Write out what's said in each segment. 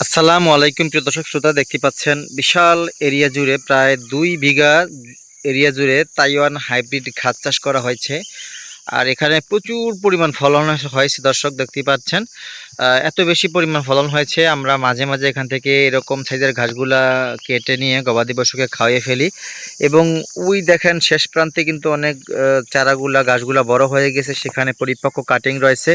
আসসালামু আলাইকুম প্রিয় দর্শক শ্রোতা, দেখতে পাচ্ছেন বিশাল এরিয়া জুড়ে প্রায় 2 বিঘা এরিয়া জুড়ে তাইওয়ান হাইব্রিড ঘাস চাষ করা হয়েছে। আর এখানে প্রচুর পরিমাণ ফলন হয়েছে দর্শক, দেখতেই পাচ্ছেন। এত বেশি পরিমাণ ফলন হয়েছে, আমরা মাঝে মাঝে এখান থেকে এরকম সাইজের ঘাসগুলা কেটে নিয়ে গবাদি পশুকে খাওয়িয়ে ফেলি। এবং ওই দেখেন শেষ প্রান্তে কিন্তু অনেক চারাগুলা ঘাসগুলা বড় হয়ে গেছে, সেখানে পরিপক্ক কাটিং রয়েছে।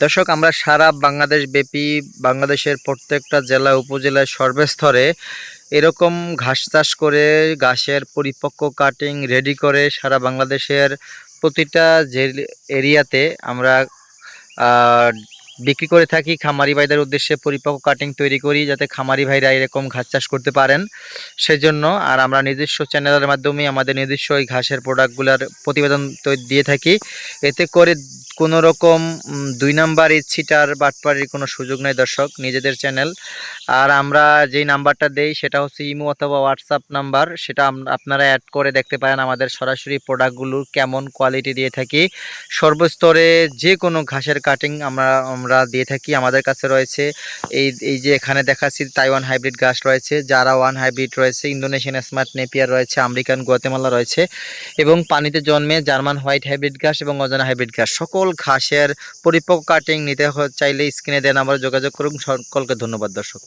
দর্শক, আমরা সারা বাংলাদেশ ব্যাপী বাংলাদেশের প্রত্যেকটা জেলা উপজেলায় সর্বস্তরে এরকম ঘাস চাষ করে ঘাসের পরিপক্ক কাটিং রেডি করে সারা বাংলাদেশের প্রতিটা যে এরিয়াতে আমরা আহ, বিক্রি করে থাকি। খামারি ভাইদের উদ্দেশ্যে পরিপক্ক কাটিং তৈরি করি যাতে খামারি ভাইরা এরকম ঘাস চাষ করতে পারেন সেজন্য। আর আমরা নিজস্ব চ্যানেলের মাধ্যমে আমাদের নিজস্ব এই ঘাসের প্রোডাক্টগুলোর প্রতিবেদন দিয়ে থাকি। এতে করে কোনো রকম 2 নাম্বার ইচ্ছিটার বাটপাড়ির কোনো সুযোগ নেই দর্শক, নিজেদের চ্যানেল। আর আমরা যেই নাম্বারটা দেই সেটা হচ্ছে ইমো অথবা হোয়াটসঅ্যাপ নাম্বার, সেটা আপনারা অ্যাড করে দেখতে পারেন। আমাদের সরাসরি প্রোডাক্টগুলোর কেমন কোয়ালিটি দিয়ে থাকি, সর্বস্তরে যে কোনো ঘাসের কাটিং আমরা দিয়ে থাকি। আমাদের কাছে রয়েছে এই এই যে এখানে দেখাচ্ছি তাইওয়ান হাইব্রিড ঘাস রয়েছে, জারা ওয়ান হাইব্রিড রয়েছে, ইন্দোনেশিয়ান স্মার্ট নেপিয়ার রয়েছে, আমেরিকান গুয়াতেমালা রয়েছে এবং পানিতে জন্মে জার্মান হোয়াইট হাইব্রিড ঘাস এবং অজানা হাইব্রিড ঘাস। সকল ঘাসের পরিপক্ক কাটিং নিতে চাইলে স্ক্রিনে দেওয়া নাম্বারে যোগাযোগ করুন। সকলকে ধন্যবাদ দর্শক।